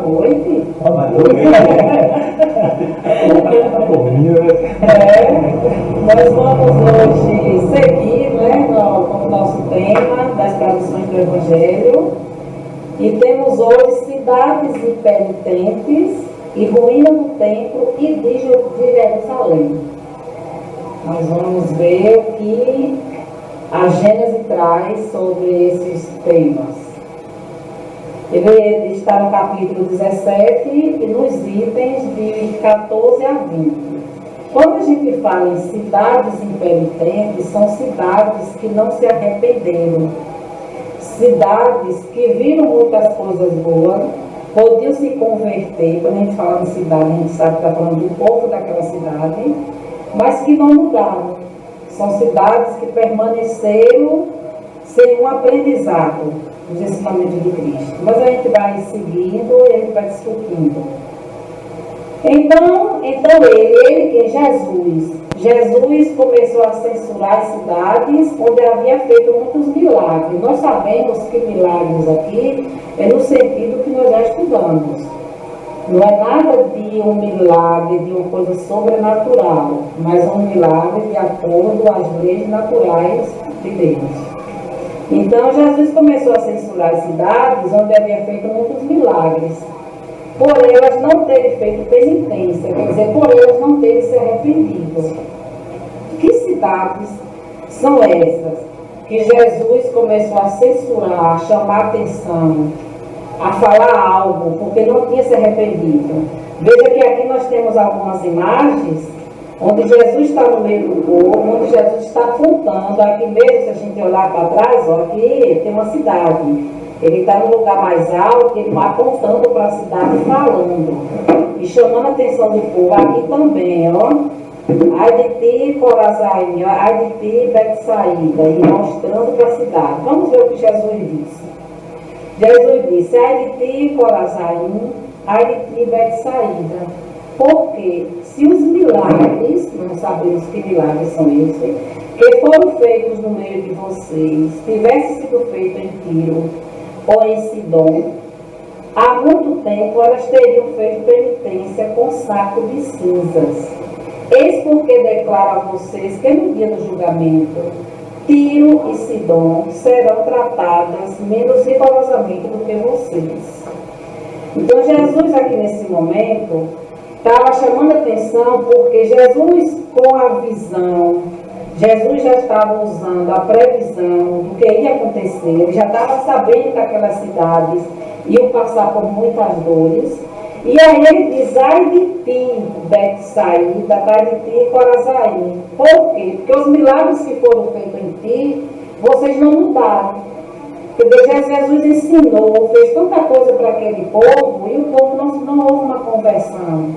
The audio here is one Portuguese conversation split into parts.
noite. Boa noite. Nós vamos hoje seguir, né, com o nosso tema das traduções do Evangelho. E temos hoje cidades impenitentes e ruína do templo e de Jerusalém. Nós vamos ver o que a Gênesis traz sobre esses temas. Ele está no capítulo 17 e nos itens de 14 a 20. Quando a gente fala em cidades impenitentes, são cidades que não se arrependeram. Cidades que viram muitas coisas boas, podiam se converter. Quando a gente fala em cidade, a gente sabe que está falando do povo daquela cidade, mas que não mudaram. São cidades que permaneceram sem um aprendizado dos ensinamentos de Cristo. Mas a gente vai seguindo e a gente vai discutindo. Então ele que Jesus começou a censurar as cidades onde havia feito muitos milagres. Nós sabemos que milagres aqui é no sentido que nós já estudamos. Não é nada de um milagre, de uma coisa sobrenatural, mas um milagre de acordo às leis naturais de Deus. Então Jesus começou a censurar as cidades onde havia feito muitos milagres, por elas não terem feito penitência, quer dizer, por elas não terem se arrependido. Que cidades são essas que Jesus começou a censurar, a chamar atenção, a falar algo, porque não tinha se arrependido? Veja que aqui nós temos algumas imagens onde Jesus está no meio do povo, onde Jesus está apontando. Aqui mesmo, se a gente olhar para trás, ó, aqui tem uma cidade. Ele está no lugar mais alto, ele vai apontando para a cidade, falando e chamando a atenção do povo. Aqui também, ó. Ai de ti, Corazaim, ai de ti, Betsaída, e mostrando para a cidade. Vamos ver o que Jesus disse. Jesus disse: ai de ti, Corazaim, ai de ti, Betsaída. Porque se os milagres, não sabemos que milagres são esses, que foram feitos no meio de vocês, tivessem sido feitos em Tiro ou em Sidom, há muito tempo elas teriam feito penitência com saco de cinzas. Eis porque declaro a vocês que no dia do julgamento, Tiro e Sidom serão tratadas menos rigorosamente do que vocês. Então Jesus aqui nesse momento estava chamando a atenção porque Jesus, com a visão, Jesus já estava usando a previsão do que ia acontecer. Ele já estava sabendo que aquelas cidades iam passar por muitas dores. E aí ele diz: ai de ti, Betsaída, ai de ti, Corazaim. Por quê? Porque os milagres que foram feitos em ti, vocês não mudaram. Porque Jesus ensinou, fez tanta coisa para aquele povo e o povo não houve uma conversão.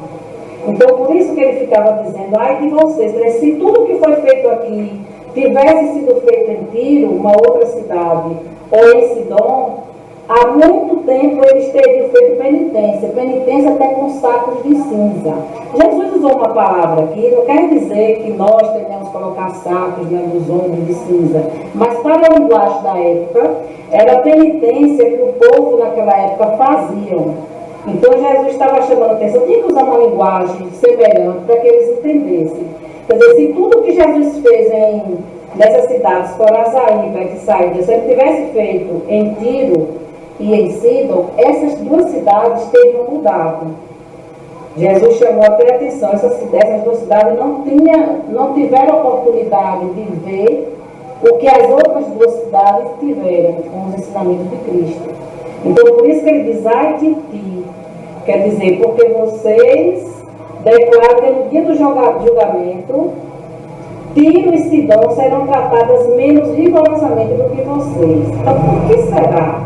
Então, por isso que ele ficava dizendo: ai de vocês, se tudo que foi feito aqui tivesse sido feito em Tiro, uma outra cidade, ou em Sidom, há muito tempo eles teriam feito penitência até com sacos de cinza. Jesus usou uma palavra aqui, não quer dizer que nós tenhamos que colocar sacos dos ombros de cinza, mas para a linguagem da época, era a penitência que o povo naquela época faziam. Então Jesus estava chamando a atenção, tinha que usar uma linguagem semelhante para que eles entendessem. Quer dizer, se tudo que Jesus fez nessas cidades, Corazaim, Betsaída, se ele tivesse feito em Tiro e em Sidom, essas duas cidades teriam mudado. Jesus chamou até a atenção, essas duas cidades não tiveram oportunidade de ver o que as outras duas cidades tiveram com os ensinamentos de Cristo. Então, por isso que ele diz: ai de ti. Quer dizer, porque vocês declaram que no dia do julgamento, Tiro e Sidom serão tratadas menos rigorosamente do que vocês. Então, por que será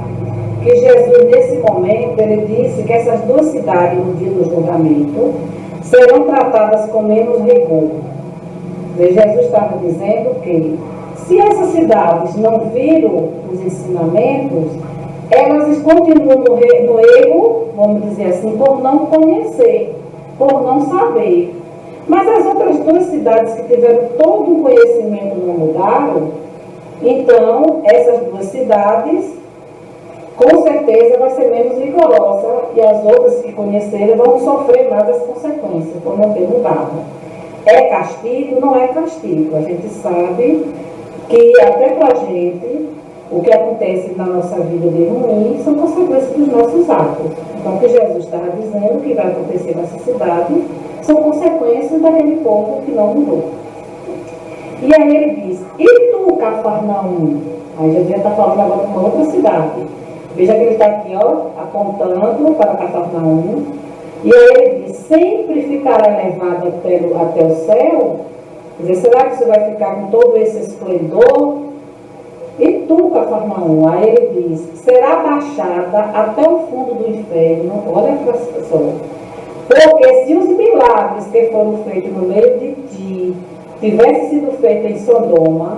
que Jesus, nesse momento, ele disse que essas duas cidades, no dia do julgamento, serão tratadas com menos rigor? Jesus estava dizendo que, se essas cidades não viram os ensinamentos, elas continuam no erro, vamos dizer assim, por não conhecer, por não saber. Mas as outras duas cidades que tiveram todo o conhecimento não mudaram, então essas duas cidades com certeza vai ser menos rigorosa e as outras que conhecerem vão sofrer mais as consequências por não ter mudado. É castigo? Não é castigo. A gente sabe que até para a gente, o que acontece na nossa vida de ruim são consequências dos nossos atos. Então, o que Jesus estava dizendo que vai acontecer nessa cidade são consequências daquele povo que não mudou. E aí ele diz, e tu, Cafarnaum? Aí Jesus está falando agora de uma outra cidade. Veja que ele está aqui, ó, apontando para Cafarnaum. E aí ele diz, sempre ficará elevado até o céu? Quer dizer, será que você vai ficar com todo esse esplendor? E tu, Cafarnaum? Aí ele diz, será baixada até o fundo do inferno. Olha para as pessoas. Porque se os milagres que foram feitos no meio de ti tivessem sido feitos em Sodoma,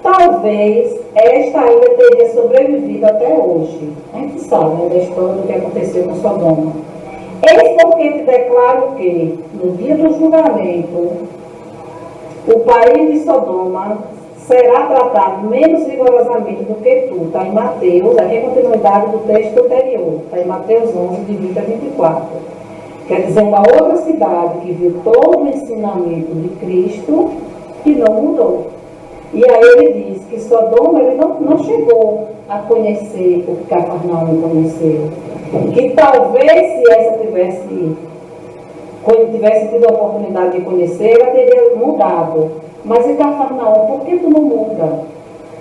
talvez esta ainda teria sobrevivido até hoje. A gente sabe, né, da história do que aconteceu com Sodoma. Eis porque te declaro que, no dia do julgamento, o país de Sodoma será tratado menos rigorosamente do que tu. Está em Mateus, aqui é a continuidade do texto anterior. Está em Mateus 11, de 20 a 24. Quer dizer, uma outra cidade que viu todo o ensinamento de Cristo e não mudou. E aí ele diz que Sodoma ele não chegou a conhecer o que Cafarnaum conheceu. Que talvez se essa tivesse tido a oportunidade de conhecer, ela teria mudado. Mas em Cafarnaum, por que tu não muda?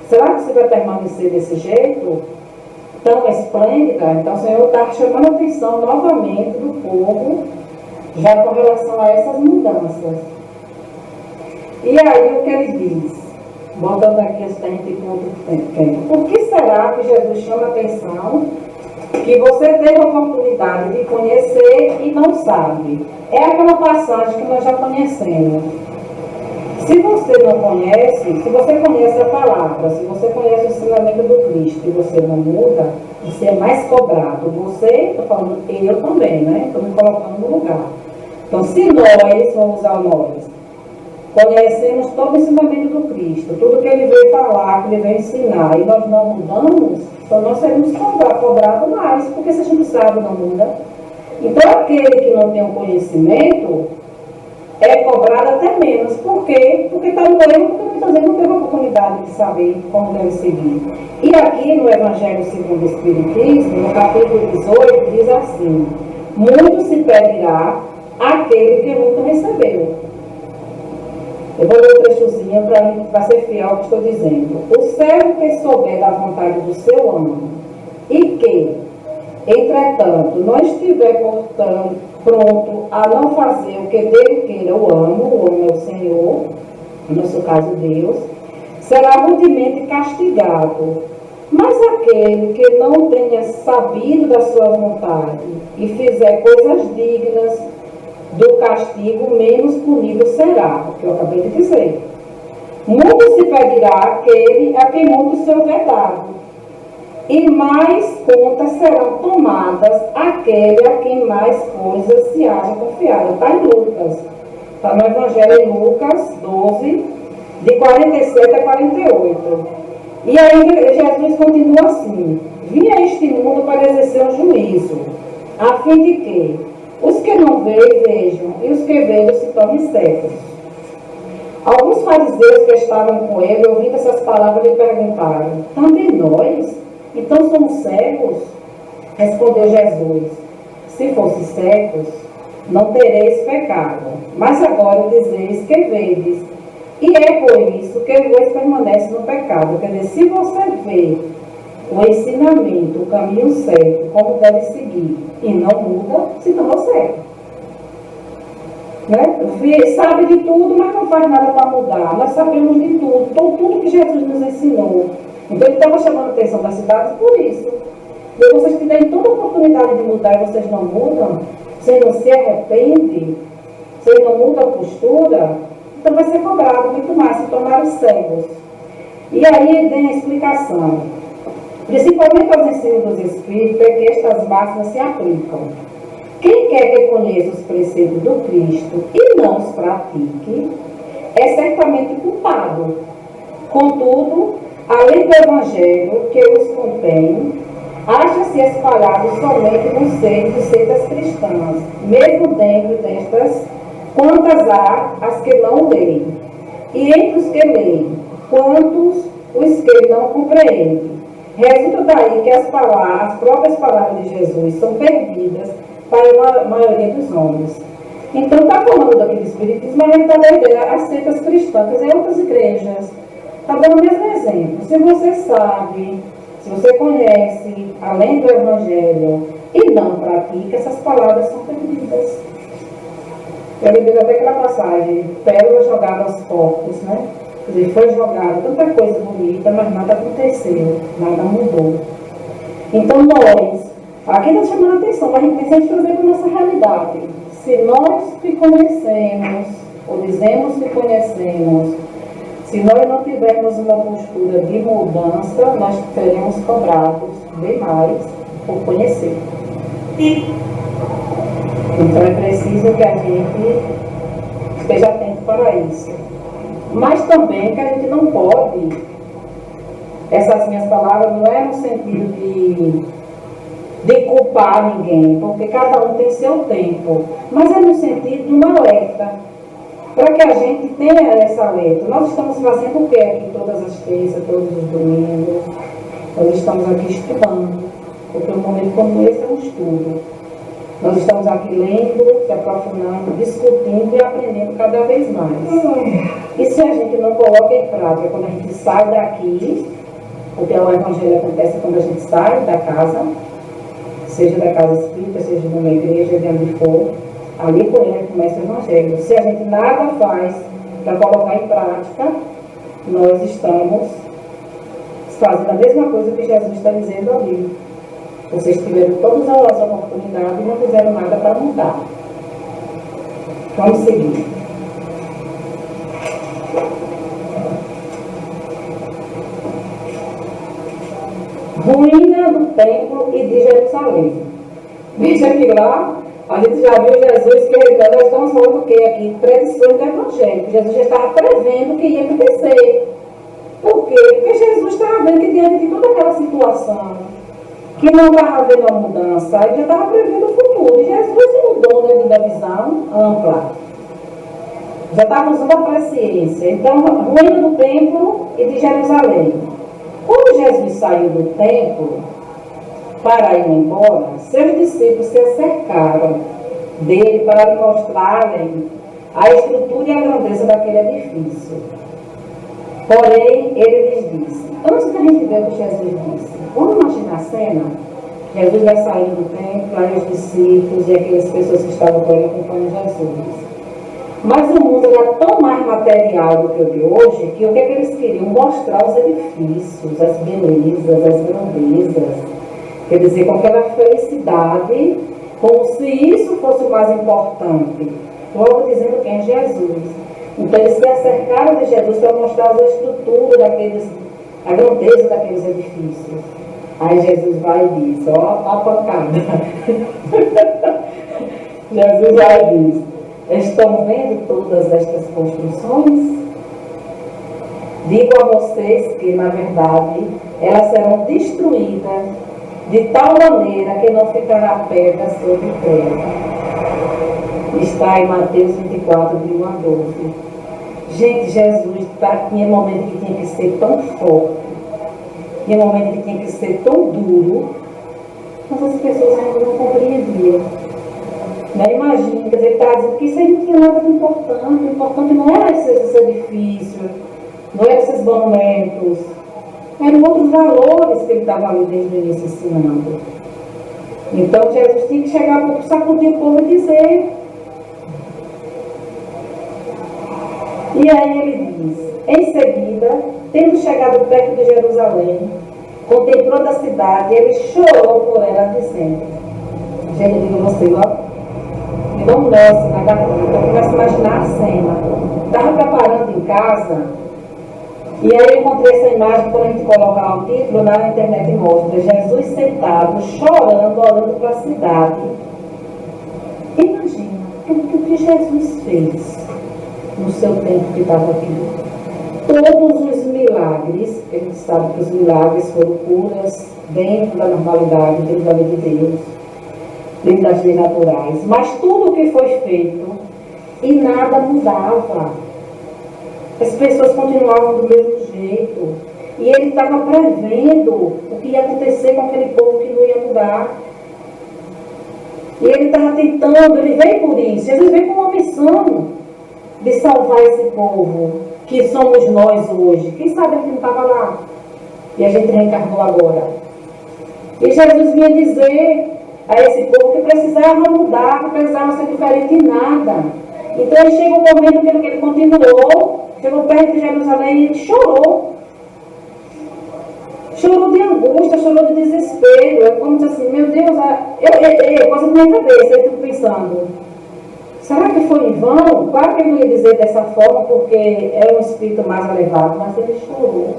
Será que você vai permanecer desse jeito? Tão esplêndida? Então o Senhor está chamando a atenção novamente do povo, já com relação a essas mudanças. E aí o que ele diz? Voltando aqui a gente com outro tempo. Por que será que Jesus chama a atenção que você teve a oportunidade de conhecer e não sabe? É aquela passagem que nós já conhecemos. Se você não conhece, se você conhece a palavra, se você conhece o ensinamento do Cristo e você não muda, você é mais cobrado. Você, estou falando eu também, né? Estou me colocando no lugar. Então, se nós, vamos usar nós, conhecemos todo o ensinamento do Cristo, tudo que ele veio falar, que ele veio ensinar, e nós não mudamos, então nós seremos cobrados mais, porque se a gente sabe, não muda. Então, aquele que não tem o conhecimento é cobrado até menos. Por quê? Porque está no erro, porque muitas vezes não teve a oportunidade de saber como deve seguir. E aqui no Evangelho segundo o Espiritismo, no capítulo 18, diz assim: muito se pedirá àquele que nunca recebeu. Eu vou ler um trechozinho para ser fiel ao que estou dizendo. O servo que souber da vontade do seu amo e que, entretanto, não estiver portanto pronto a não fazer o que dele queira o amo é o Senhor, no nosso caso Deus, será rudemente castigado. Mas aquele que não tenha sabido da sua vontade e fizer coisas dignas do castigo, menos punido será, o que eu acabei de dizer. Muito se pedirá àquele a quem muito se houver dado, e mais contas serão tomadas àquele a quem mais coisas se haja confiado. Está em Lucas, está no Evangelho em Lucas 12, de 47 a 48. E aí Jesus continua assim: vim a este mundo para exercer um juízo, a fim de que os que não veem, vejam, e os que veem se tornem cegos. Alguns fariseus que estavam com ele, ouvindo essas palavras, lhe perguntaram: também nós? Então somos cegos? Respondeu Jesus: se fossem cegos, não tereis pecado. Mas agora dizeis que vedes, e é por isso que vós permanece no pecado. Quer dizer, se você vê o ensinamento, o caminho certo, como deve seguir, e não muda, se tornou certo. Né? Sabe de tudo, mas não faz nada para mudar. Nós sabemos de tudo que Jesus nos ensinou. Então ele estava chamando a atenção das cidades por isso. E vocês que têm toda a oportunidade de mudar e vocês não mudam, vocês não se arrependem, vocês não mudam a postura, então vai ser cobrado muito mais, se tornaram cegos. E aí vem a explicação. Principalmente aos ensinos dos Espíritos, é que estas máximas se aplicam. Quem quer que conheça os preceitos do Cristo e não os pratique, é certamente culpado. Contudo, além do Evangelho que os contém, acha-se espalhado somente no seio de seitas cristãs, mesmo dentro destas, quantas há as que não leem, e entre os que leem, quantos os que não compreendem. Resulta daí que as próprias palavras de Jesus são perdidas para a maioria dos homens. Então, está falando daquele espiritismo, mas ele está dando as seitas cristãs, quer dizer, outras igrejas. Está dando o mesmo exemplo. Se você sabe, se você conhece, além do Evangelho, e não pratica, essas palavras são perdidas. Eu lembro até aquela passagem, pérola jogada aos porcos, né? Quer dizer, foi jogada tanta coisa bonita, mas nada aconteceu, nada mudou. Então nós, aqui está chamando a atenção, mas a gente precisa trazer para a nossa realidade. Se nós que conhecemos, ou dizemos que conhecemos, se nós não tivermos uma postura de mudança, nós seremos cobrados bem mais por conhecer. Então é preciso que a gente esteja atento para isso. Mas também que a gente não pode, essas minhas palavras não é no sentido de culpar ninguém, porque cada um tem seu tempo, mas é no sentido de um alerta, para que a gente tenha esse alerta. Nós estamos fazendo o que aqui todas as terças, todos os domingos? Nós estamos aqui estudando, porque um momento como esse é um estudo. Nós estamos aqui lendo, se aprofundando, discutindo e aprendendo cada vez mais. E se a gente não coloca em prática, quando a gente sai daqui, porque o Evangelho acontece quando a gente sai da casa, seja da casa espírita, seja de uma igreja, de onde for, ali com ele começa o Evangelho. Se a gente nada faz para colocar em prática, nós estamos fazendo a mesma coisa que Jesus está dizendo ali. Vocês tiveram todas as oportunidades e não fizeram nada para mudar. Vamos seguir. Ruína do templo e de Jerusalém. Veja que lá, a gente já viu Jesus, que nós estamos falando do que aqui? Predições do Evangelho. Jesus já estava prevendo o que ia acontecer. Por quê? Porque Jesus estava vendo que diante de toda aquela situação, que não estava havendo uma mudança, ele já estava prevendo o futuro. E Jesus mudou, né, da visão ampla. Já estava usando a presciência. Então, ruína do templo e de Jerusalém. Quando Jesus saiu do templo para ir embora, seus discípulos se acercaram dele para lhe mostrarem a estrutura e a grandeza daquele edifício. Porém, ele lhes disse, antes que a gente ver o que Jesus disse, vamos imaginar a cena? Jesus vai sair do templo, aí os discípulos e aquelas pessoas que estavam com ele acompanham Jesus. Mas o mundo era tão mais material do que o de hoje, que o que eles queriam? Mostrar os edifícios, as belezas, as grandezas. Quer dizer, com aquela felicidade, como se isso fosse o mais importante. Logo dizendo quem é Jesus. Então eles se acercaram de Jesus para mostrar a estrutura a grandeza daqueles edifícios. Aí Jesus vai e diz, ó a pancada. Jesus vai e diz, estão vendo todas estas construções? Digo a vocês que, na verdade, elas serão destruídas de tal maneira que não ficará pedra sobre pedra. Está em Mateus 24, de 1 a 12. Gente, Jesus tinha momento que tinha que ser tão forte, tinha momento que tinha que ser tão duro, mas as pessoas ainda não compreendiam. Né? Imagina, quer dizer, ele está dizendo que isso aí não tinha nada de importante. O importante não era esses edifícios, não eram esses monumentos, eram outros valores que ele estava ali desde o início ensinando. Então Jesus tinha que chegar para sacudir o povo e dizer. E aí ele diz, em seguida, tendo chegado perto de Jerusalém, contemplou da cidade, ele chorou por ela, dizendo, gente, eu digo a você, ó, me dá um nó na garganta, eu começo a imaginar a cena. Estava preparando em casa, e aí eu encontrei essa imagem, quando a gente colocar o título, na internet mostra, Jesus sentado, chorando, olhando para a cidade. Imagina, o que Jesus fez no seu tempo que estava aqui. Todos os milagres, a gente sabe que os milagres foram curas dentro da normalidade, dentro da lei de Deus, dentro das leis naturais. Mas tudo o que foi feito e nada mudava. As pessoas continuavam do mesmo jeito. E ele estava prevendo o que ia acontecer com aquele povo que não ia mudar. E ele estava tentando, ele veio por isso. Jesus veio com uma missão de salvar esse povo, que somos nós hoje. Quem sabe ele não estava lá? E a gente reencarnou agora. E Jesus vinha dizer a esse povo que precisava mudar, que precisava ser diferente em nada. Então ele chega um momento que ele continuou, chegou perto de Jerusalém e ele chorou. Chorou de angústia, chorou de desespero. É como diz assim, meu Deus, coisa na minha cabeça, eu fico pensando, será que foi em vão? Claro que ele não ia dizer dessa forma, porque é um espírito mais elevado, mas ele chorou.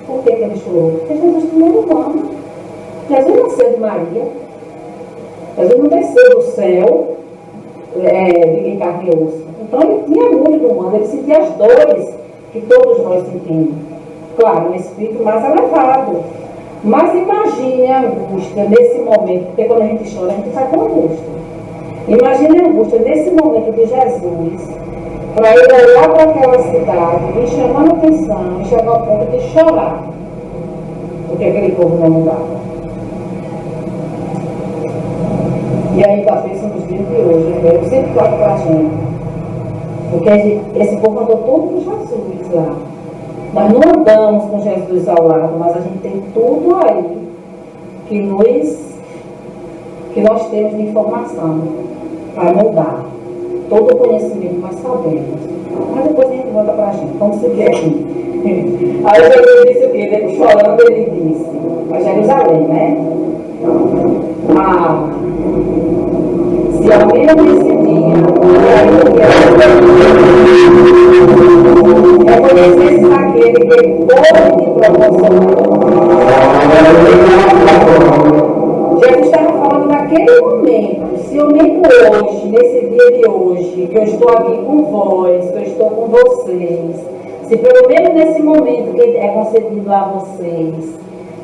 Por que ele chorou? Porque Jesus também é humano. Jesus nasceu de Maria. Jesus não desceu do céu de carne e osso. Então ele tinha muito do humano, ele sentia as dores que todos nós sentimos. Claro, um espírito mais elevado. Mas imagine a angústia nesse momento, porque quando a gente chora, a gente sai com angústia. Imagine a angústia nesse momento de Jesus, para ele olhar para aquela cidade, e chamando a atenção, e chegar ao ponto de chorar, porque aquele povo não mudava. E aí está pensando nos dias de hoje, eu sempre falo para a gente, porque esse povo andou todo com Jesus lá. Nós não andamos com Jesus ao lado, mas a gente tem tudo aí que nós temos de informação para mudar. Todo o conhecimento nós sabemos. Mas depois a gente volta para a gente. Vamos seguir aqui. Aí Jesus disse o quê? Depois, chorando, ele disse, a Jerusalém, né? Se ao menos esse dia, reconhecesse aquele que pode te proporcionar. Jesus estava falando naquele momento. Se eu mesmo hoje, nesse dia de hoje, que eu estou aqui com vós, que eu estou com vocês, se pelo menos nesse momento que é concedido a vocês,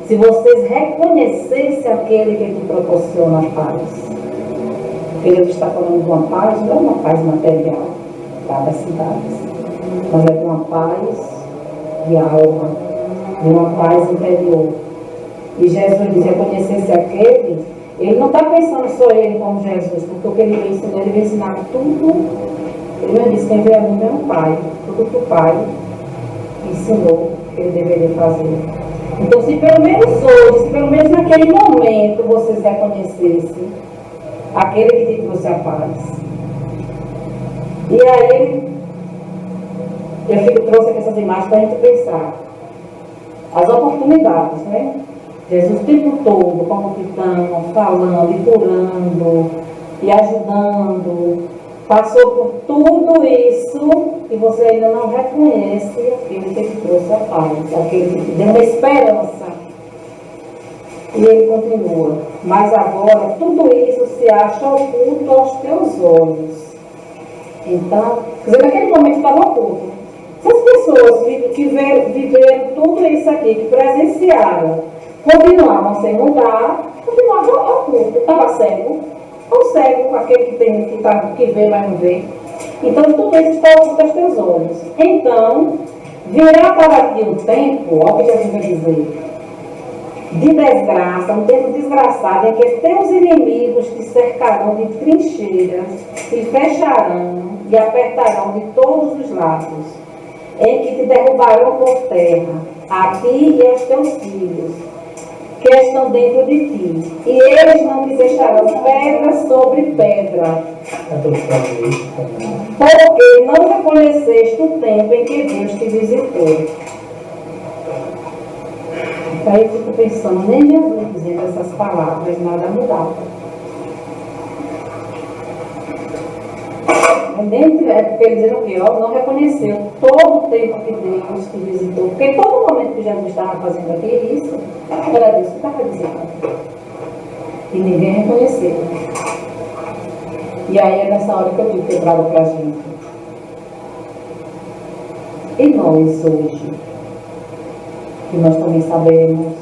se vocês reconhecessem aquele que te proporciona a paz. Porque Deus está falando de uma paz, não é uma paz material, lá das cidades, mas é de uma paz de alma, de uma paz interior. E Jesus diz, reconhecesse aquele, ele não está pensando só ele como Jesus, porque o que ele vem ensinar, ele vem ensinar tudo. Ele não disse, quem vê a mim é um pai, tudo que o pai ensinou que ele deveria fazer. Então, se pelo menos hoje, se pelo menos naquele momento vocês reconhecessem aquele que te trouxe a paz. E aí, eu trouxe aqui essas imagens para a gente pensar. As oportunidades, né? Jesus o tempo todo, como titã, falando, e curando, e ajudando, passou por tudo isso e você ainda não reconhece aquele que te trouxe a paz, aquele que te deu uma esperança. E ele continua, mas agora tudo isso se acha oculto aos teus olhos. Então, quer dizer, naquele momento estava oculto. Se as pessoas que viveram tudo isso aqui, que presenciaram, continuavam sem mudar, continuavam oculto. Estava cego, ou cego, aquele que vê, mas não vê. Então, tudo isso está oculto aos teus olhos. Então, virá para ti um tempo, olha o que Jesus vai dizer, de desgraça, um tempo desgraçado, em que teus inimigos te cercarão de trincheiras, te fecharão e apertarão de todos os lados, em que te derrubarão por terra, a ti e aos teus filhos, que estão dentro de ti, e eles não te deixarão pedra sobre pedra, porque não reconheceste o tempo em que Deus te visitou. Aí eu fico pensando, nem Jesus dizendo essas palavras, nada mudava. É porque ele dizendo o quê? Não reconheceu todo o tempo que Deus te visitou. Porque todo momento que Jesus estava fazendo aqui, isso era Deus que estava dizendo. E ninguém reconheceu. E aí é nessa hora que eu digo que eu trago para a gente. E nós hoje? Que nós também sabemos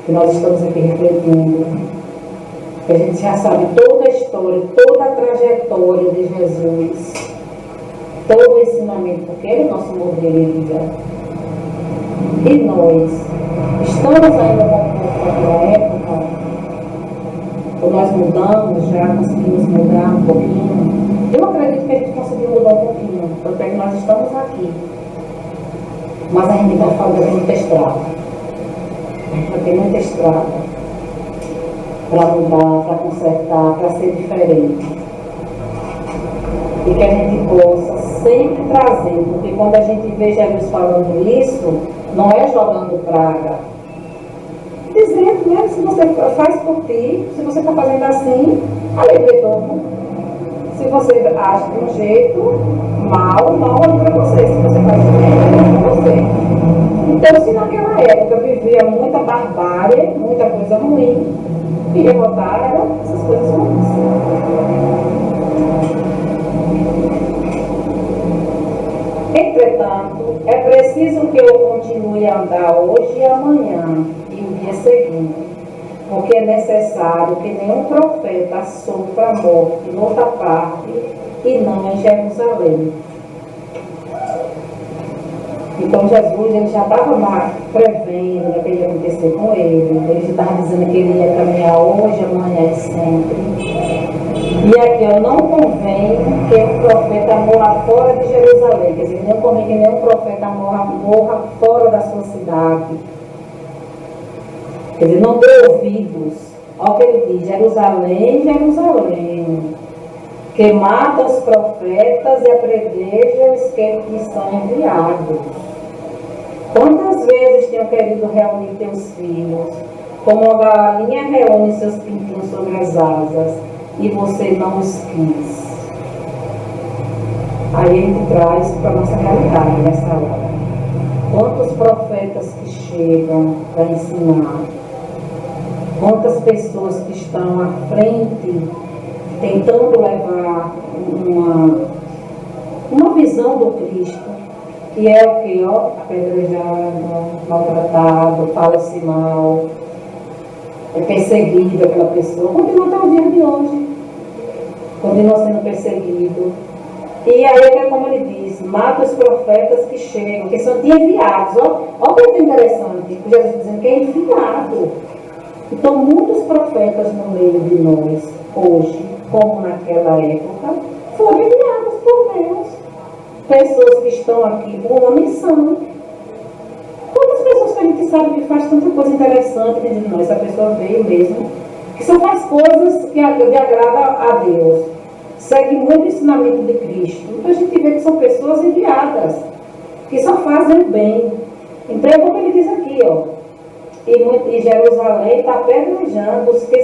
que nós estamos aqui refletindo, que a gente já sabe toda a história, toda a trajetória de Jesus, todo o ensinamento, porque ele é o nosso modelo de vida. E nós estamos ainda naquela época, ou nós mudamos, já conseguimos mudar um pouquinho. Eu acredito que a gente conseguiu mudar um pouquinho, tanto é que nós estamos aqui. Mas a gente vai fazer muita estrada. A gente vai ter muita estrada para mudar, para consertar, para ser diferente. E que a gente possa sempre trazer, porque quando a gente vê Jesus falando isso, não é jogando praga. Dizendo, né? Se você faz por ti, se você está fazendo assim, a lei vê todo. Se você age de um jeito mal, mal é para você. Se você faz de bem, é para você. Então, se naquela época vivia muita barbárie, muita coisa ruim, ia votar essas coisas ruins. Entretanto, é preciso que eu continue a andar hoje e amanhã e o dia seguinte, porque é necessário que nenhum profeta sofra a morte em outra parte e não em Jerusalém. Então Jesus ele já estava prevendo o que ia acontecer com ele já estava dizendo que ele ia caminhar hoje, amanhã e sempre. E aqui, não convém que o profeta morra fora de Jerusalém, quer dizer, não convém que nenhum profeta morra fora da sua cidade. Quer dizer, não dê ouvidos ao que ele diz, Jerusalém, Jerusalém, que mata os profetas e apredeja os que são enviados. Quantas vezes tenho querido reunir teus filhos, como a galinha reúne seus pintinhos sobre as asas, e você não os quis. Aí a gente traz para a nossa realidade nessa hora. Quantos profetas que chegam para ensinar, quantas pessoas que estão à frente, tentando levar uma visão do Cristo, que é o que? Apedrejado, maltratado, fala-se mal, é perseguido aquela pessoa, continua até o dia de hoje, continua sendo perseguido. E aí é como ele diz, mata os profetas que chegam, que são de enviados. Olha o que é interessante, Jesus dizendo que é enviado. Então muitos profetas no meio de nós, hoje, como naquela época, foram enviados por Deus. Pessoas que estão aqui por uma missão. Quantas pessoas que a gente sabe que faz tanta coisa interessante, que dizem, não, essa pessoa veio mesmo, que só faz coisas que agradam a Deus, segue muito o ensinamento de Cristo. Então a gente vê que são pessoas enviadas, que só fazem o bem. Então é como ele diz aqui, e Jerusalém está apedrejando os que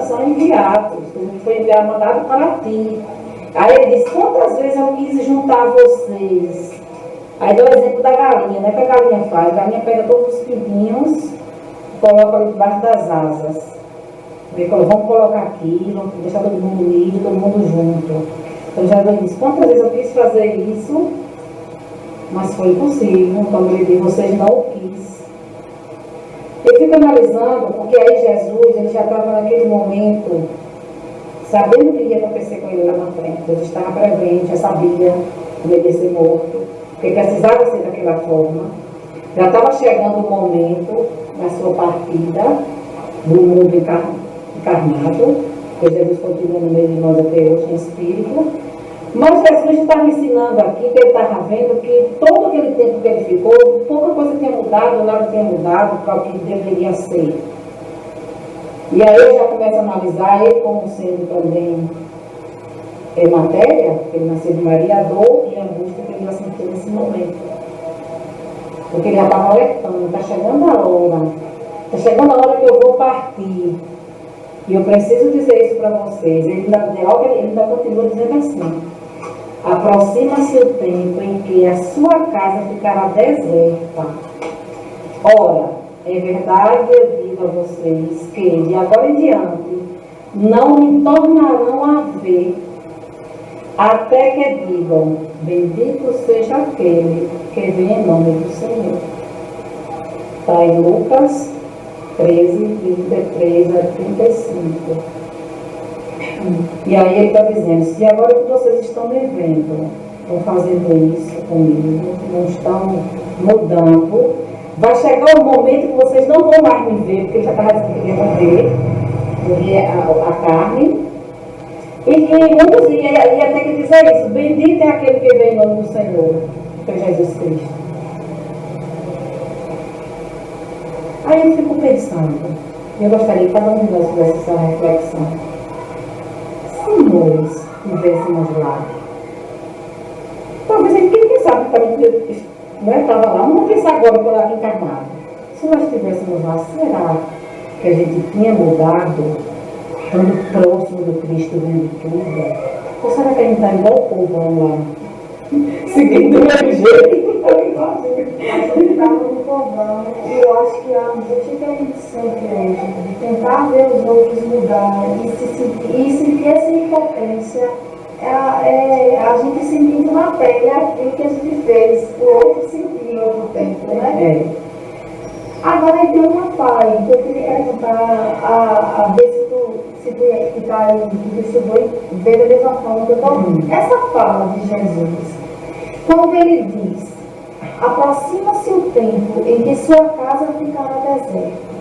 são enviados, que foi enviado, mandado para ti. Aí ele diz, quantas vezes eu quis juntar vocês? Aí dá o exemplo da galinha, né? O que a galinha faz? A galinha pega todos os pintinhos e coloca ali debaixo das asas. Vamos colocar aqui, vamos deixar todo mundo unido, todo mundo junto. Então já disse, quantas vezes eu quis fazer isso, mas foi impossível. Então ele diz, vocês não o quis. Eu fico analisando, porque aí Jesus, ele já estava naquele momento, sabendo o que ia acontecer com ele lá na frente. Ele estava prevendo, já sabia que ele ia ser morto, que precisava ser daquela forma. Já estava chegando o momento da sua partida do mundo encarnado, porque Jesus continua no meio de nós até hoje em espírito. Mas Jesus estava ensinando aqui, que ele estava vendo que todo aquele tempo que ele ficou, pouca coisa tinha mudado, nada tinha mudado para o que deveria ser. E aí ele já começa a analisar ele como sendo também matéria, que ele nasceu de Maria, a dor e a angústia que ele ia sentir nesse momento. Porque ele já estava alertando, está chegando a hora. Está chegando a hora que eu vou partir. E eu preciso dizer isso para vocês. Ele ainda continua dizendo assim. Aproxima-se o tempo em que a sua casa ficará deserta. Ora, é verdade, eu digo a vocês que de agora em diante não me tornarão a ver, até que digam, bendito seja aquele que vem em nome do Senhor. Está em Lucas 13, 33 a 35. E aí ele está dizendo, se agora que vocês estão me vendo, estão fazendo isso comigo, não estão mudando, vai chegar um momento que vocês não vão mais me ver, porque ele já estava dizendo que ia morrer a carne. E muitos ia ter que dizer isso, bendito é aquele que vem em nome do Senhor, que é Jesus Cristo. Aí eu fico pensando, eu gostaria que cada um de nós fizesse essa reflexão. Se nós estivéssemos lá, talvez a gente, quem sabe, também não estava lá, não vou pensar agora que eu estava encarnado. Se nós estivéssemos lá, será que a gente tinha mudado, estando próximo do Cristo, vendo tudo? Ou será que a gente está igual o povão lá, seguindo o mesmo jeito? A gente estava no povão e eu acho que a gente que a gente sente hoje, de tentar ver os outros mudar e sentir essa impotência, é a gente sentindo na pele aquilo que a gente fez, o outro sentir em outro tempo, né? É. Agora tem uma fala que eu queria perguntar a ver se tu está aí, se tu vê da mesma forma que eu estou vendo. Essa fala de Jesus, quando ele diz: aproxima-se o tempo em que sua casa ficará deserta.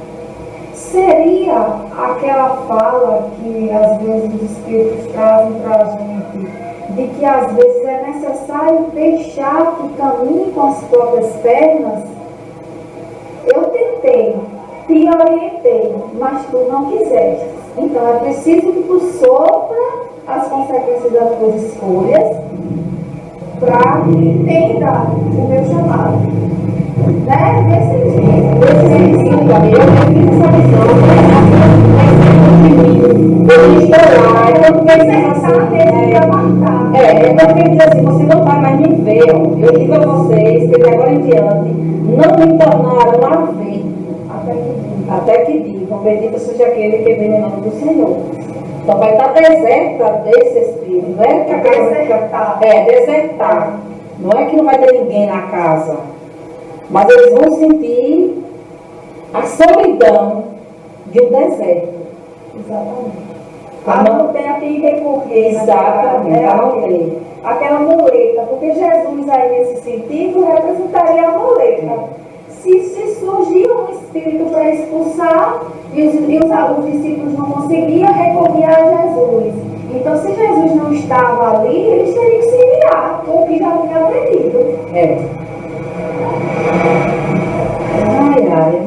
Seria aquela fala que às vezes os Espíritos trazem para a gente, de que às vezes é necessário deixar que caminhe com as próprias pernas? Eu tentei, te orientei, mas tu não quiseste. Então é preciso que tu sofra as consequências das tuas escolhas para que entenda o meu chamado. Né? Nesse sentido, Eu fiz essa visão, eu estou lá, eu não porque ele diz assim, você não vai mais me ver, eu digo a vocês que de agora em diante não me tornaram a ver, até que digam, bendito seja aquele que vem no nome do Senhor. Então vai estar deserta desse espírito, não é que a casa desertar. Não é que não vai ter ninguém na casa, mas eles vão sentir a solidão de um deserto. exatamente. Não tem a quem recorrer. exatamente, não tem. Aquela muleta, porque Jesus aí nesse sentido representaria a muleta. Se surgia um espírito para expulsar e os discípulos não conseguiam, recorrer a Jesus. Então, se Jesus não estava ali, eles teriam que se virar com o que já tinha aprendido.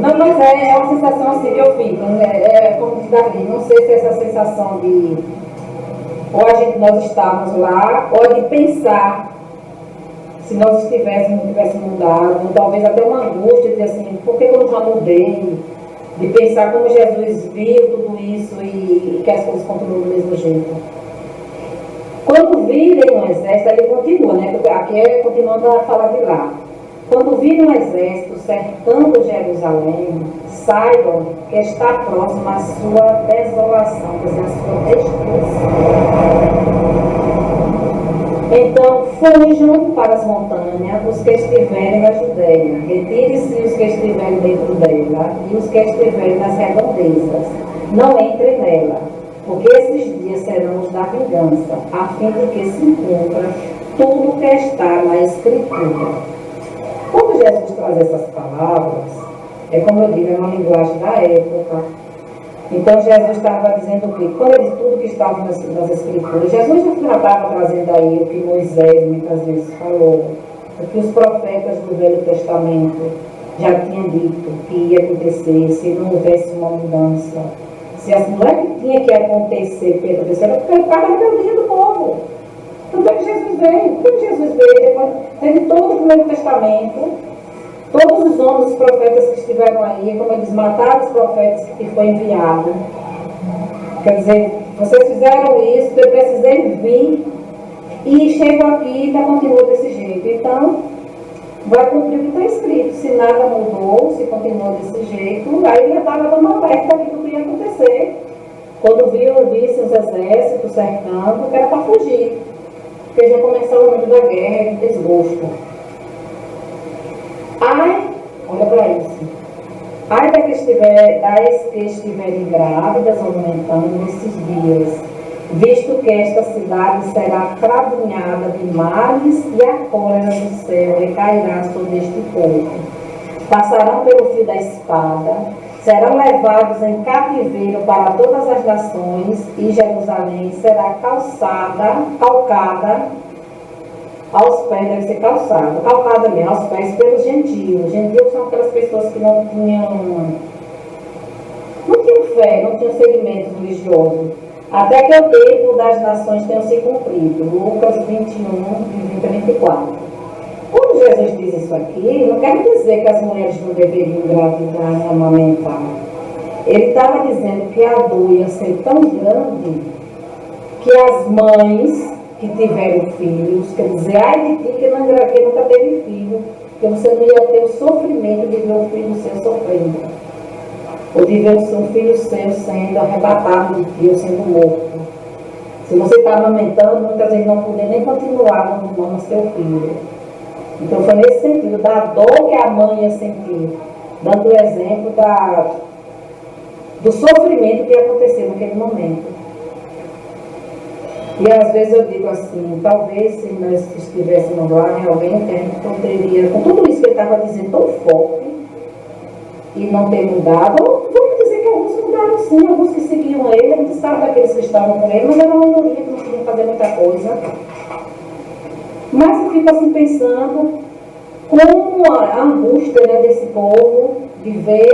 Não, mas é uma sensação assim que eu fico, como diz Davi, não sei se é essa sensação de ou nós estávamos lá, ou de pensar se nós não tivéssemos mudado, ou talvez até uma angústia de assim, por que eu já mudei? De pensar como Jesus viu tudo isso e que as coisas continuam do mesmo jeito. Quando virem um exército, ele continua, né? Porque aqui é continuando a falar de lá. Quando virem um exército cercando Jerusalém, saibam que está próxima a sua desolação, quer dizer, a sua destruição. Então, fujam para as montanhas os que estiverem na Judéia, retirem-se os que estiverem dentro dela e os que estiverem nas redondezas. Não entrem nela, porque esses dias serão os da vingança, a fim de que se cumpra tudo o que está na Escritura. Quando Jesus traz essas palavras, é como eu digo, é uma linguagem da época. Então Jesus estava dizendo o quê? Quando ele diz tudo que estava nas Escrituras, Jesus já estava trazendo aí o que Moisés muitas vezes falou, o que os profetas do Velho Testamento já tinham dito que ia acontecer se não houvesse uma mudança. Se assim, não é que tinha que acontecer, porque ele estava rebeldia do povo. Tanto é que Jesus veio. Por que Jesus veio? Depois teve todo o Velho Testamento, todos os homens, os profetas que estiveram aí, como eles mataram os profetas que foi enviado. Quer dizer, vocês fizeram isso, eu precisei vir e chego aqui e ainda continua desse jeito. Então, vai cumprir o que está escrito. Se nada mudou, se continua desse jeito, aí ele estava dando alerta de tudo que ia acontecer. Quando visse os exércitos cercando, que era para fugir. Porque já começou o momento da guerra, de desgosto. Ai, olha para isso. Ai das que estiverem grávidas aumentando nesses dias, visto que esta cidade será cravunhada de males e a cólera do céu recairá sobre este povo. Passarão pelo fio da espada, serão levados em cativeiro para todas as nações, e Jerusalém será calcada aos pés, deve ser calcada mesmo, aos pés pelos gentios. Gentios são aquelas pessoas que não tinham fé, não tinham segmento religioso, até que o tempo das nações tenha se cumprido. Lucas 21, de 20 a 24. Quando Jesus diz isso aqui, não quer dizer que as mulheres não deveriam engravidar e amamentar. Ele estava dizendo que a dor ia ser tão grande que as mães que tiveram filhos, quer dizer, ai de ti que nunca teve filho, porque você não ia ter o sofrimento de ver o filho seu sofrendo, ou de ver um filho seu sendo arrebatado de ti ou sendo morto. Se você está amamentando, muitas vezes não poder nem continuar no nome do seu filho. Então foi nesse sentido, da dor que a mãe ia sentir, dando o exemplo do sofrimento que ia acontecer naquele momento. E às vezes eu digo assim, talvez se nós estivéssemos lá, realmente a gente poderia, com tudo isso que ele estava dizendo tão forte, e não ter mudado, vamos dizer que alguns mudaram sim, alguns que seguiam ele, a gente sabe daqueles que estavam com ele, mas era uma minoria que não podiam fazer muita coisa. Mas eu fico assim pensando como a angústia, né, desse povo, de ver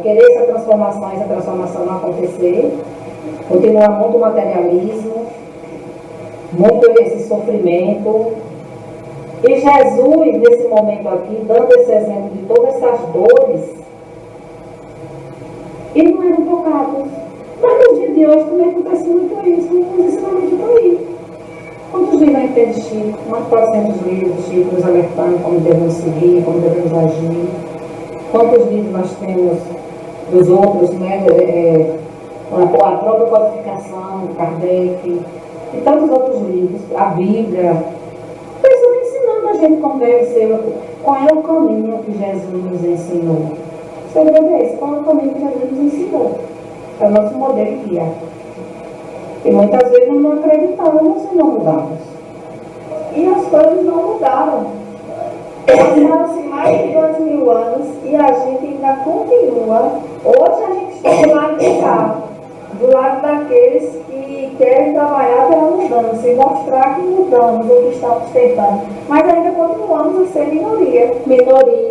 querer essa transformação não acontecer, continuar muito materialismo, muito esse sofrimento. E Jesus, nesse momento aqui, dando esse exemplo de todas essas dores, e não eram tocados. Mas no dia de hoje também acontece muito isso, os ensinamentos estão aí. Quantos livros a gente tem de Chico? Mais de 400 livros de Chico nos alertando como devemos seguir, como devemos agir. Quantos livros nós temos dos outros, né? A própria codificação, Kardec, e tantos outros livros, a Bíblia. Pessoas ensinando a gente como deve ser, qual é o caminho que Jesus nos ensinou. O segredo é esse, qual é o caminho que Jesus nos ensinou. É o nosso modelo guia. E muitas vezes nós não acreditávamos e não mudamos. E as coisas não mudaram. Passaram-se mais de 2.000 anos e a gente ainda continua. Hoje a gente está do lado de cá, do lado daqueles que querem trabalhar pela mudança e mostrar que mudamos o que estamos tentando. Mas ainda continuamos a ser minoria.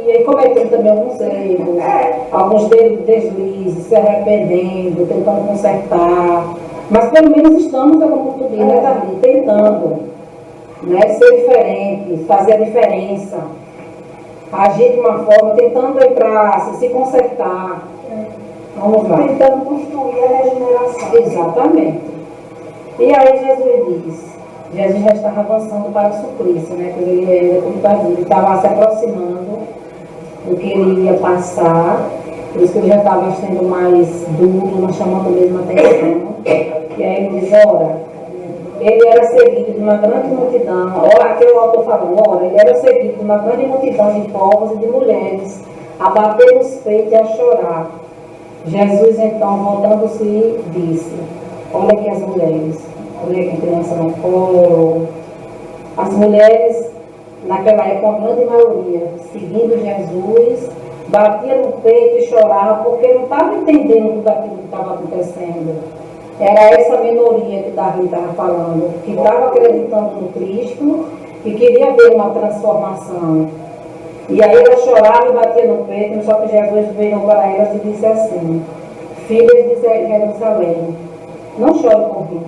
E cometendo também alguns erros, alguns deslizes, se arrependendo, tentando consertar. Mas pelo menos estamos, como tu diz, né, Davi, tentando, né, ser diferente, fazer a diferença, agir de uma forma, tentando entrar, se consertar. Vamos lá. Tentando construir a regeneração. Exatamente. E aí Jesus já estava avançando para o suplício, né? Porque ele ainda, como está dizendo, estava se aproximando do que ele ia passar, por isso que ele já estava sendo mais duro, mas chamando mesmo a atenção. E aí ele diz, ora, ele era seguido de uma grande multidão, aqui o autor falou, ele era seguido de uma grande multidão de povos e de mulheres, a bater os peitos e a chorar. Jesus então, voltando-se, disse, olha aqui as mulheres, olha aqui a criança no colo. As mulheres, naquela época, a grande maioria, seguindo Jesus, batia no peito e chorava, porque não estava entendendo tudo aquilo que estava acontecendo. Era essa minoria que Davi estava falando, que estava acreditando no Cristo e queria ver uma transformação. E aí ela chorava e batia no peito, só que Jesus veio para elas e disse assim, filhas de Jerusalém, não chorem por mim,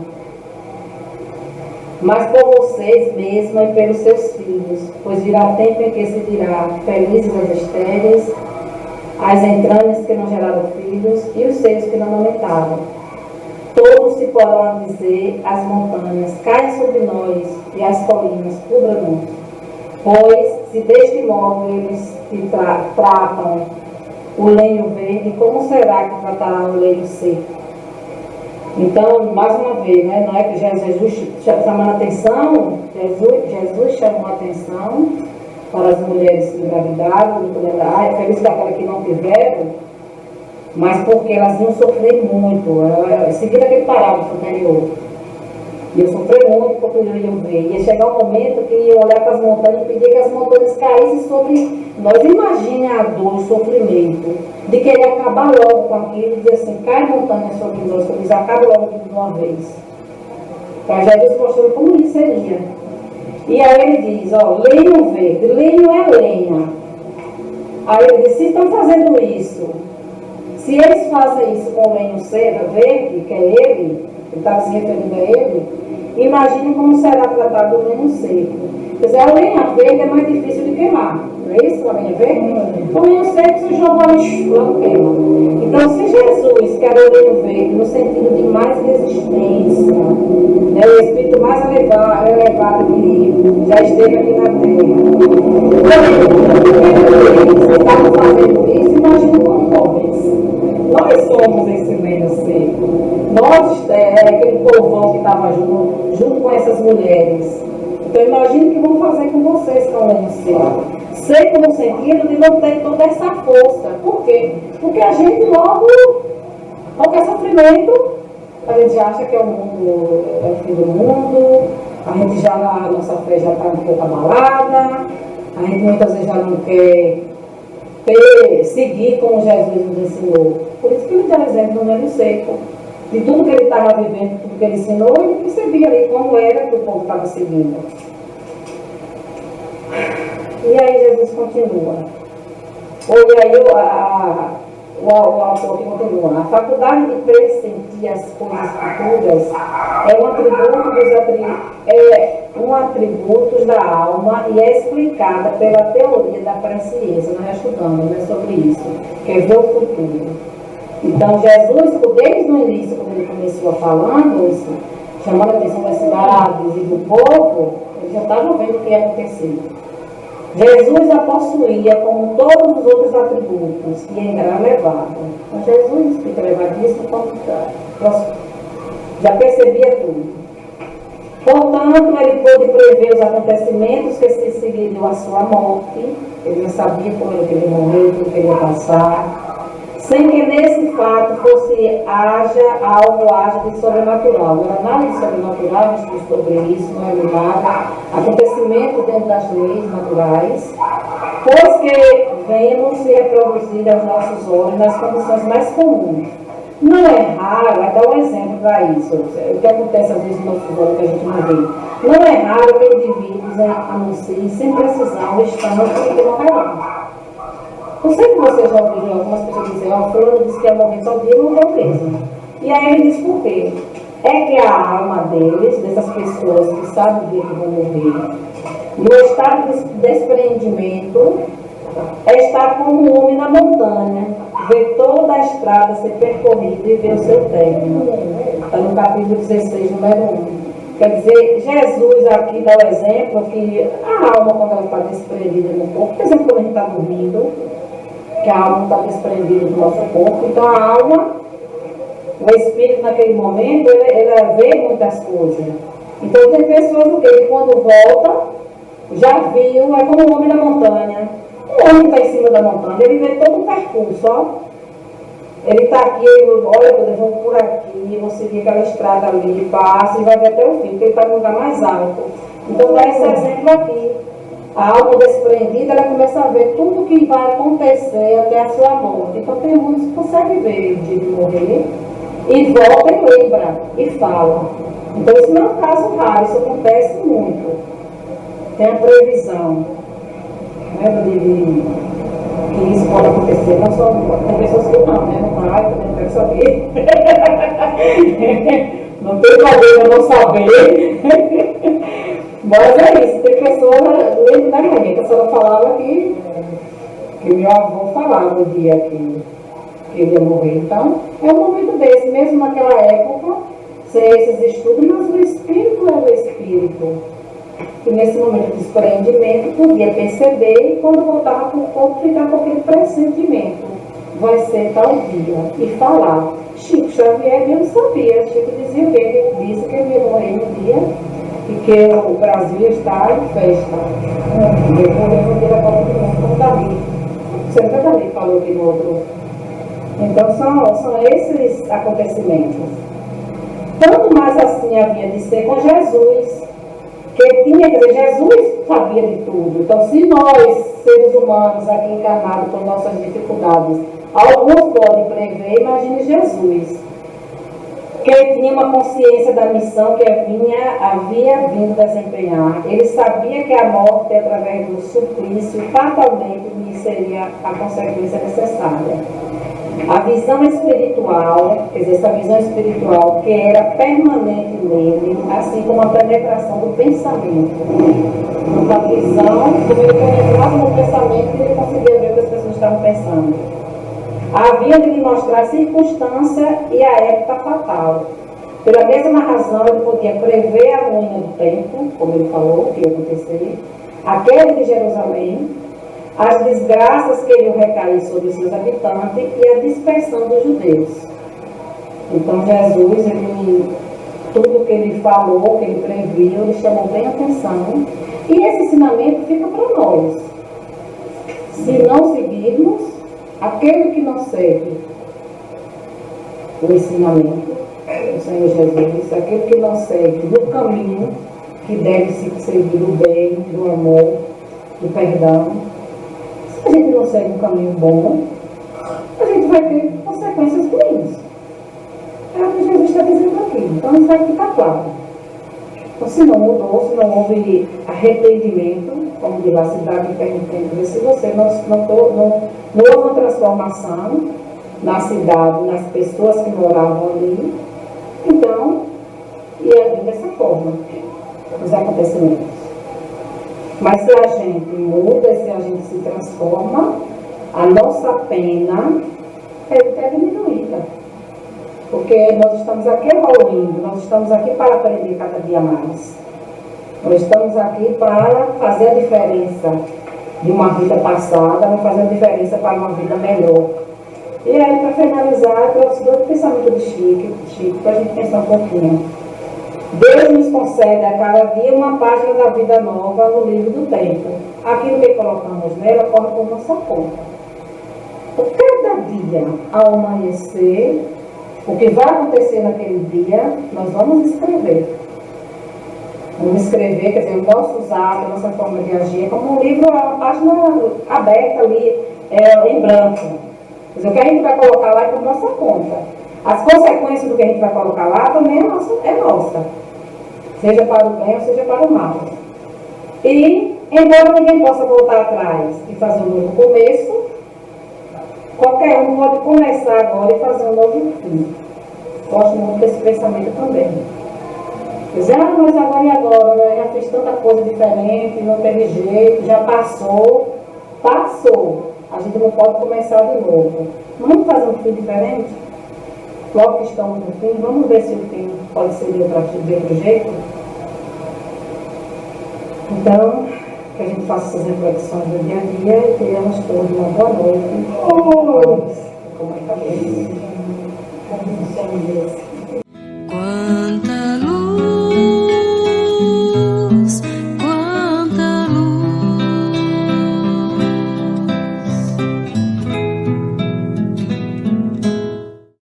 mas por vocês mesmas e pelos seus filhos, pois virá tempo em que se dirá, felizes as estéreis, as entranhas que não geraram filhos e os seios que não amamentaram. Todos se poderão dizer às montanhas, caem sobre nós, e às colinas, cubra-nos. Pois, se deste modo eles te tratam o lenho verde, como será que tratará o lenho seco? Então, mais uma vez, né, não é que Jesus chamou a atenção, Jesus chamou a atenção para as mulheres que engravidaram, feliz daquela que não tiveram, mas porque elas iam sofrer muito. Seguindo aquele parágrafo anterior. E eu sofri muito porque eu ia ver. Ia chegar um momento que ia olhar para as montanhas e pedir que as montanhas caíssem sobre nós. Imagine a dor, o sofrimento, de querer acabar logo com aquilo, dizer assim, cai montanha sobre nós, que eles acabam logo de uma vez. Para Jesus mostrou como isso seria. E aí ele diz, ó, lenho verde, lenho é lenha. Aí ele diz, se estão fazendo isso, se eles fazem isso com o lenho verde, que é ele estava se referindo a ele, imagine como será tratado o lenho seco. Quer dizer, a lenha verde é mais difícil de queimar, não é isso? A lenha verde? O lenho seco você joga logo queima. Então, se Jesus, que era o lenho verde, no sentido de mais resistência, né, o espírito mais elevado que já esteve aqui na Terra, estavam fazendo isso, imagine como nós somos esse lenho seco. Nós, aquele povão que estava junto com essas mulheres. Então, imagine o que vão fazer com vocês com o lenho seco. Seco no sentido de não ter toda essa força. Por quê? Porque a gente logo, qualquer sofrimento, a gente já acha que é o mundo, é o fim do mundo, a gente já, a nossa fé já está um pouco abalada, a gente muitas vezes já não quer seguir como Jesus nos ensinou. Por isso que ele dá exemplo do lenho seco. De tudo que ele estava vivendo, tudo que ele ensinou, ele percebia ali como era que o povo estava seguindo. E aí Jesus continua. E aí o autor que continua. A faculdade de pressentir as coisas futuras é um atributo da alma e é explicada pela teoria da presciência. Nós já estudamos, né, sobre isso, que é ver o futuro. Então, Jesus, desde o início, quando ele começou falando isso, chamando a atenção das cidades e do povo, ele já estava vendo o que ia acontecer. Jesus a possuía como todos os outros atributos e ainda era elevado. Então, Jesus, que era elevadíssimo, já percebia tudo. Portanto, ele pôde prever os acontecimentos que se seguiriam à sua morte. Ele já sabia como ele queria morrer, como ele ia passar. Sem que nesse fato haja de sobrenatural. Agora, nada de sobrenatural, a gente estuda sobre isso, não é nada. Acontecimento dentro das leis naturais, pois que vemos se reproduzir aos nossos olhos nas condições mais comuns. Não é raro, vai dar um exemplo para isso, o que acontece às vezes no nosso olhos que a gente não vê. Não é raro que indivíduos anunciem sem precisão o estado que morrerão. Eu sei que vocês já ouviram algumas pessoas dizer, ó, fulano disse que ia morrer tal dia, não vou mesmo. E aí ele diz por quê? É que a alma deles, dessas pessoas que sabem o dia que vão morrer, no estado de despreendimento, é estar como um homem na montanha, ver toda a estrada ser percorrida e ver o seu término. Está no capítulo 16, número 1. Quer dizer, Jesus aqui dá o exemplo que a alma, quando ela está desprendida no corpo, por exemplo, quando a gente está dormindo, que a alma está desprendida do nosso corpo, então a alma, o espírito naquele momento, ele vê muitas coisas. Então tem pessoas que quando volta, já viu, é como um homem na montanha. Um homem está em cima da montanha, ele vê todo o percurso, ó. Ele está aqui, olha, eu vou por aqui, vou seguir aquela estrada ali, passa e vai ver até o fim, porque ele está no lugar mais alto. Então dá esse exemplo aqui. A alma desprendida, ela começa a ver tudo o que vai acontecer até a sua morte. Então tem muitos que conseguem ver o dia de morrer e volta e lembra e fala. Então isso não é um caso raro, isso acontece muito. Tem a previsão, né, que isso pode acontecer. Não só, tem pessoas que não, né? Não vai, não quero saber. Não tem problema não saber. Mas é isso, tem pessoas, lembro da manhã, que a senhora falava que meu avô falava no dia que ele ia morrer. Então, é um momento desse, mesmo naquela época, sem esses estudos, mas o espírito é o espírito. Que nesse momento de desprendimento podia perceber e quando voltava para o corpo ficar com aquele pressentimento. Vai ser tal dia. E falar. Chico Xavier mesmo sabia. Chico dizia que ele disse que ele ia morrer no dia e que o Brasil está em festa. Ele morreu no dia da Copa do Mundo, como Davi. Sempre Davi falou aqui no outro Então são esses acontecimentos. Tanto mais assim havia de ser com Jesus, que tinha, quer dizer, Jesus sabia de tudo. Então, se nós, seres humanos aqui encarnados com nossas dificuldades, alguns podem prever, imagine Jesus, que tinha uma consciência da missão que havia vindo desempenhar. Ele sabia que a morte, através do suplício, fatalmente lhe seria a consequência necessária. A visão espiritual, quer dizer, essa visão espiritual que era permanente nele, assim como a penetração do pensamento. Uma visão, como ele penetrava no pensamento, ele conseguia ver o que as pessoas estavam pensando. Havia de lhe mostrar a circunstância e a época fatal. Pela mesma razão, ele podia prever a ruína do tempo, como ele falou, que ia acontecer, a queda de Jerusalém, as desgraças que iriam recair sobre seus habitantes e a dispersão dos judeus. Então, Jesus, tudo que ele falou, que ele previu, ele chamou bem atenção. E esse ensinamento fica para nós. Se não seguirmos, aquele que não segue o ensinamento do Senhor Jesus, aquele que não segue no caminho que deve se seguir do bem, do amor, do perdão, se a gente não segue um caminho bom, a gente vai ter consequências ruins. É o que Jesus está dizendo aqui. Então isso vai ficar claro. Então, se não mudou, se não houve arrependimento, como diz lá, se dá de tempo, se você não houve uma transformação na cidade, nas pessoas que moravam ali, então ia vir dessa forma os acontecimentos. Mas se a gente muda, se a gente se transforma, a nossa pena é diminuída. Porque nós estamos aqui evoluindo, nós estamos aqui para aprender cada dia mais. Nós estamos aqui para fazer a diferença de uma vida passada, para fazer a diferença para uma vida melhor. E aí, para finalizar, eu trouxe dois pensamentos de Chico, para a gente pensar um pouquinho. Deus nos concede a cada dia uma página da vida nova no livro do tempo. Aquilo que colocamos nela corre por nossa conta. Por cada dia, ao amanhecer, o que vai acontecer naquele dia, nós vamos escrever. Vamos escrever, quer dizer, os nossos atos, a nossa forma de agir, como um livro, é uma página aberta ali, em branco. Quer dizer, o que a gente vai colocar lá é por nossa conta. As consequências do que a gente vai colocar lá também é nossa. Seja para o bem ou seja para o mal. E, embora ninguém possa voltar atrás e fazer um novo começo, qualquer um pode começar agora e fazer um novo fim. Gosto muito desse pensamento também. Dizer, mas agora e agora? Eu já fiz tanta coisa diferente, não teve jeito, já passou. Passou. A gente não pode começar de novo. Vamos fazer um fim diferente? Logo que estamos no fim, vamos ver se o fim pode ser de outro jeito? Então, que a gente faça essas reflexões do dia a dia e tenhamos todos uma boa noite. Com a cabeça.